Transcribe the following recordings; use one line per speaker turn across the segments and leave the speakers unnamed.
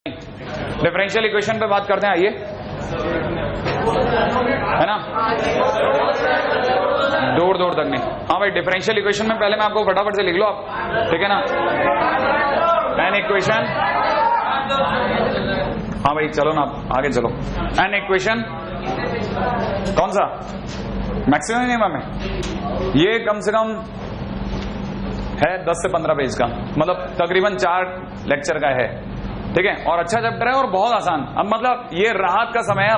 Differential equation पे बात करते हैं, आइए, है ना, दूर दूर तक नहीं। हाँ भाई, डिफरेंशियल इक्वेशन में पहले मैं आपको फटाफट से लिख लो आप, ठीक है ना। एन इक्वेशन, हाँ भाई चलो ना आगे चलो। एन इक्वेशन कौन सा, मैक्सिमम मिनिमम है, ये कम से कम है 10 से 15 पेज का, मतलब तकरीबन 4 लेक्चर का है, ठीक है। और अच्छा चैप्टर है और बहुत आसान। अब मतलब ये राहत का समय है,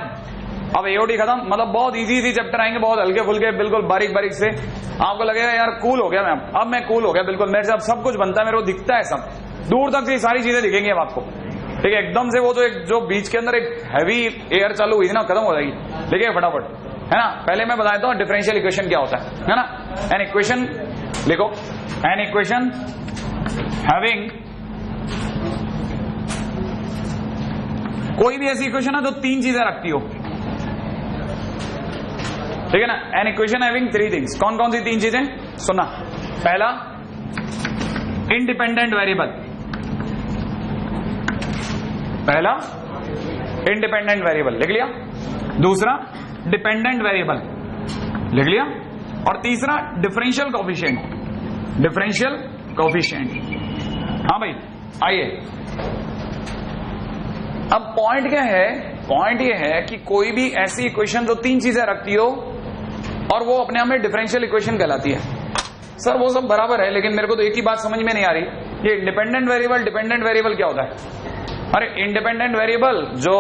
अब एओडी खत्म, मतलब बहुत इजी चैप्टर आएंगे, बहुत हल्के फुल्के, बिल्कुल बारीक बारीक से। आपको लगेगा यार कूल हो गया मैं, अब मैं कूल हो गया, बिल्कुल मेरे से अब सब कुछ बनता है, मेरे को दिखता है सब, दूर तक से सारी चीजें दिखेंगी अब आपको, ठीक है। एकदम से वो जो बीच के अंदर एक हैवी एयर चालू हुई थी ना, खत्म हो जाएगी, देखिए फटाफट, है ना। पहले मैं बताता हूँ डिफरेंशियल इक्वेशन क्या होता है ना। एन इक्वेशन लिखो, एन इक्वेशन हैविंग, कोई भी ऐसी इक्वेशन है जो 3 चीजें रखती हो, ठीक है ना। एन इक्वेशन हैविंग 3 थिंग्स, कौन कौन सी 3 चीजें सुनना। पहला इंडिपेंडेंट वेरिएबल, पहला इंडिपेंडेंट वेरिएबल लिख लिया, दूसरा डिपेंडेंट वेरिएबल लिख लिया, और तीसरा डिफरेंशियल कोएफिशिएंट, डिफरेंशियल कोएफिशिएंट। हाँ भाई आइए, अब पॉइंट क्या है, पॉइंट ये है कि कोई भी ऐसी इक्वेशन जो 3 चीजें रखती हो और वो अपने आप में डिफरेंशियल इक्वेशन कहलाती है। सर वो सब बराबर है, लेकिन मेरे को तो एक ही बात समझ में नहीं आ रही, ये इंडिपेंडेंट वेरिएबल डिपेंडेंट वेरिएबल क्या होता है। अरे इंडिपेंडेंट वेरिएबल जो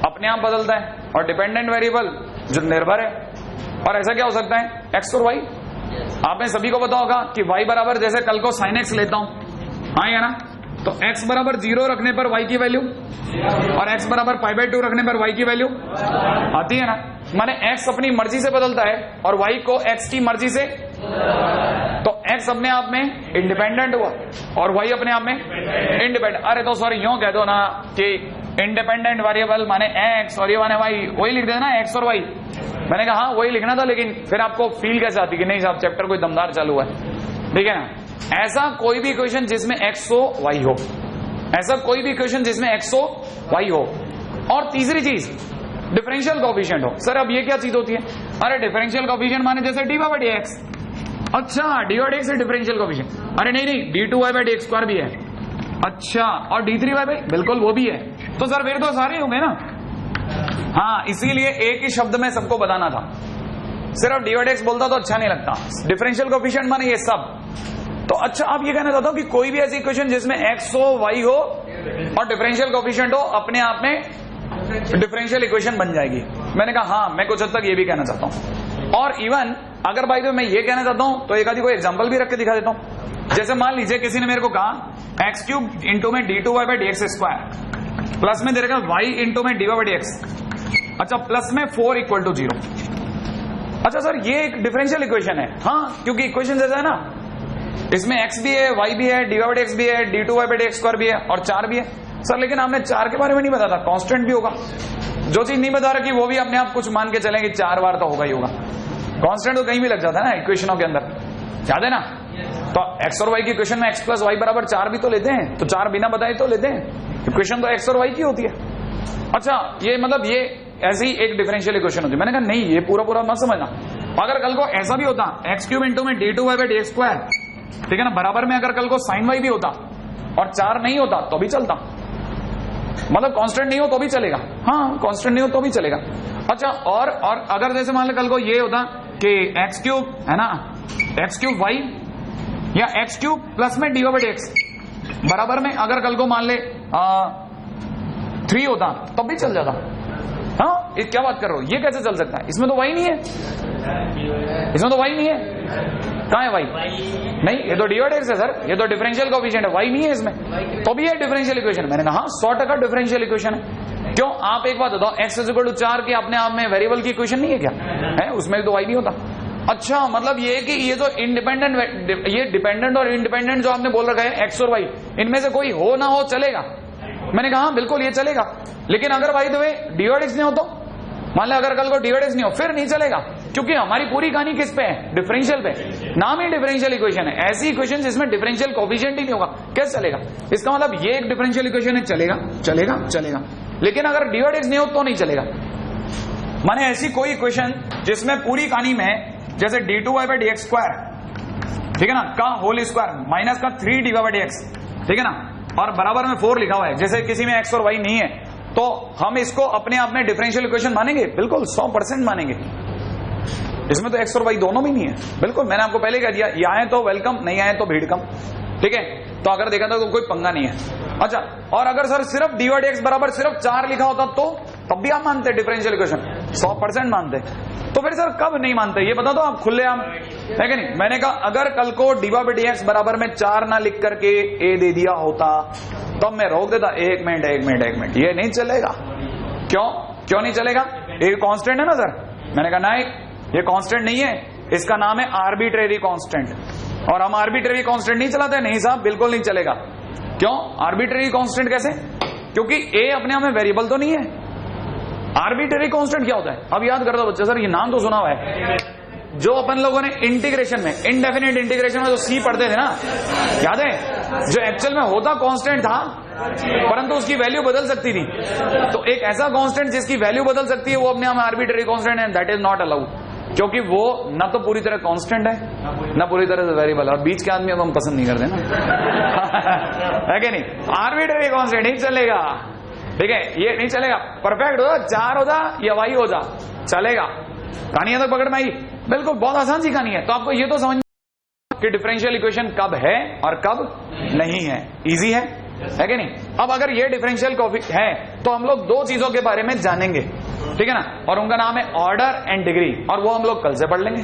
अपने आप बदलता है, और डिपेंडेंट वेरिएबल जो निर्भर है। और ऐसा क्या हो सकता है, एक्स और वाई। आपने सभी को पता होगा कि वाई बराबर, जैसे कल को साइन एक्स लेता हूं, हाँ या ना, तो x बराबर 0 रखने पर y की वैल्यू, और x बराबर π/2 रखने पर y की वैल्यू आती है ना। माने x अपनी मर्जी से बदलता है और y को x की मर्जी से, तो x अपने आप में इंडिपेंडेंट हुआ और y अपने आप में इंडिपेंडेंट। अरे तो सॉरी यूं कह दो ना कि इंडिपेंडेंट वेरिएबल माने x और ये माने y, वही लिख देना x और y। मैंने कहा हाँ वही लिखना था, लेकिन फिर आपको फील कैसे आती कि नहीं साहब चैप्टर कोई दमदार चालू है, ठीक है ना। ऐसा कोई भी इक्वेशन जिसमें x हो y हो, ऐसा कोई भी इक्वेशन जिसमें x हो y हो। और तीसरी चीज डिफरेंशियल कोएफिशिएंट हो। सर अब ये क्या चीज होती है, अरे डिफरेंशियल कोएफिशिएंट माने जैसे d/dx, अच्छा d/dx से डिफरेंशियल कोएफिशिएंट, अरे नहीं d2y/dx² भी है, अच्छा, और d3y, बिल्कुल वो भी है। तो सर फिर तो सारे होंगे ना। हाँ, इसीलिए एक ही शब्द में सबको बताना था, सिर्फ d/dx बोलता तो अच्छा नहीं लगता। डिफरेंशियल कोएफिशिएंट माने ये सब। तो अच्छा आप ये कहना चाहता हूं कि कोई भी ऐसी इक्वेशन जिसमें x हो y हो और डिफरेंशियल कोएफिशिएंट हो, अपने आप में डिफरेंशियल इक्वेशन बन जाएगी। मैंने कहा हाँ, मैं कुछ हद तक ये भी कहना चाहता हूं। और इवन अगर भाई तो मैं ये कहना चाहता हूं तो एक आधी कोई एग्जांपल भी रख के दिखा देता हूं। जैसे मान लीजिए किसी ने मेरे को कहा x³ इंटू में d2y/dx², प्लस में दे रखा y इंटू में dy/dx, अच्छा प्लस में 4 = 0। अच्छा सर ये एक डिफरेंशियल इक्वेशन है, हाँ क्योंकि इक्वेशन जैसा है ना, इसमें x भी है, y भी है, dy/dx भी है, d2y/dx² भी है और 4 भी है। सर लेकिन आपने 4 के बारे में नहीं बताया था, कांस्टेंट भी होगा। जो चीज नहीं बता रखी वो भी अपने आप कुछ मान के चलेंगे, 4 बार तो होगा ही होगा। कांस्टेंट तो कहीं भी लग जाता है ना इक्वेशनों के अंदर, याद है ना। तो x और y की इक्वेशन में x + y = 4 भी तो लेते हैं, तो 4 बिना बताए तो लेते हैं। इक्वेशन तो x और y की होती है। अच्छा ये मतलब ये ऐसी एक डिफरेंशियल इक्वेशन होती है। मैंने कहा नहीं ये पूरा मत समझना। अगर कल को ऐसा भी होता x³ इंटू में d2y/dx², ठीक है ना, बराबर में अगर कल को sin y भी होता और 4 नहीं होता तो भी चलता, मतलब कांस्टेंट नहीं हो तो भी चलेगा, हाँ कांस्टेंट नहीं हो तो भी चलेगा। अच्छा और अगर जैसे मान लो कल को ये होता कि x³ है ना, x³ y या x³ प्लस में dy/dx, बराबर में अगर कल को मान ले 3 होता तब भी चल जाता। हाँ ये क्या बात कर रहे हो, ये कैसे चल सकता है, इसमें तो y नहीं है, इसमें तो y नहीं है, कहाँ है y? नहीं ये तो dy/dx है सर, ये तो डिफरेंशियल कोएफिशिएंट है, y नहीं है इसमें, तो भी है डिफरेंशियल इक्वेशन। मैंने कहा हाँ 100% डिफरेंशियल इक्वेशन है। क्यों, आप एक बात बताओ, x = 4 के अपने आप में वेरिएबल की इक्वेशन नहीं है क्या, है उसमें तो y नहीं होता। अच्छा मतलब ये कि ये जो इंडिपेंडेंट, ये डिपेंडेंट और इंडिपेंडेंट जो आपने बोल रखा है x और y, इनमें से कोई हो ना हो चलेगा। मैंने कहा हाँ बिल्कुल ये चलेगा, लेकिन अगर भाई तो dy/dx नहीं हो मान लो अगर कल को dx नहीं हो फिर नहीं चलेगा, क्योंकि हमारी पूरी कहानी किस पे है? डिफरेंशियल पे। नाम ही डिफरेंशियल इक्वेशन है। ऐसी इक्वेशन जिसमें डिफरेंशियल कोफिशिएंट ही नहीं होगा कैसे चलेगा? इसका मतलब ये एक डिफरेंशियल इक्वेशन है, चलेगा चलेगा चलेगा, लेकिन अगर dx नहीं हो तो नहीं चलेगा। माने ऐसी कोई इक्वेशन जिसमें पूरी कहानी में जैसे d2y/dx², ठीक है ना, का होल स्क्वायर माइनस का 3d/dx, ठीक है ना, और बराबर में 4 लिखा हुआ है, जैसे किसी में x और y नहीं है, तो हम इसको अपने आप में डिफरेंशियल इक्वेशन मानेंगे? बिल्कुल 100% मानेंगे। इसमें तो x और y दोनों भी नहीं है। बिल्कुल, मैंने आपको पहले कह दिया, ये आए तो वेलकम, नहीं आए तो भीड़ कम, ठीक है। तो अगर देखा था तो कोई पंगा नहीं है। अच्छा, और अगर सर सिर्फ d/dx बराबर सिर्फ 4 लिखा होता तो तब भी आप मानते डिफरेंशियल इक्वेशन? 100% मानते। तो फिर सर कब नहीं मानते ये बता दो आप, खुलेआम, है कि नहीं? मैंने कहा अगर कल को d/dx बराबर में 4 ना लिख करके a दे दिया होता तब मैं रोक देता। एक मिनट, ये नहीं चलेगा। क्यों नहीं चलेगा? ये कांस्टेंट है ना सर। मैंने कहा नहीं, ये कांस्टेंट नहीं है, इसका नाम है आर्बिट्रेरी कांस्टेंट, और हम आर्बिट्रेरी कांस्टेंट नहीं चलाते। नहीं साहब, बिल्कुल नहीं चलेगा। क्यों आर्बिट्रेरी कांस्टेंट? कैसे? क्योंकि a अपने आप में वेरिएबल तो नहीं है। आर्बिट्रेरी कांस्टेंट क्या होता है? अब याद कर दो बच्चे, सर ये नाम तो सुना हुआ है, जो अपन लोगों ने इंटीग्रेशन में, इनडेफिनेट इंटीग्रेशन में जो सी पढ़ते थे ना, याद है? जो एक्चुअल में होता कांस्टेंट था परंतु उसकी वैल्यू बदल सकती थी। तो एक ऐसा कांस्टेंट जिसकी वैल्यू बदल सकती है वो अपने आप में आर्बिट्रेरी कांस्टेंट है, दैट इज नॉट अलाउड, क्योंकि वो न तो पूरी तरह कांस्टेंट है न पूरी तरह से वेरिएबल, और बीच के आदमी को हम पसंद नहीं करते ना है कि नहीं? आर्बिट्रेरी कांस्टेंट नहीं चलेगा, ठीक है, ये नहीं चलेगा। परफेक्ट हो जा, 4 हो जा या y हो जा, चलेगा। कहानी तक पकड़ में आई? बिल्कुल, बहुत आसान सी कहानी है। तो आपको ये तो समझ कि डिफरेंशियल इक्वेशन कब है और कब नहीं है। इजी है कि नहीं? अब अगर ये डिफरेंशियल है तो हम लोग 2 चीजों के बारे में जानेंगे, ठीक है ना, और उनका नाम है ऑर्डर एंड डिग्री, और वो हम लोग कल से पढ़ लेंगे।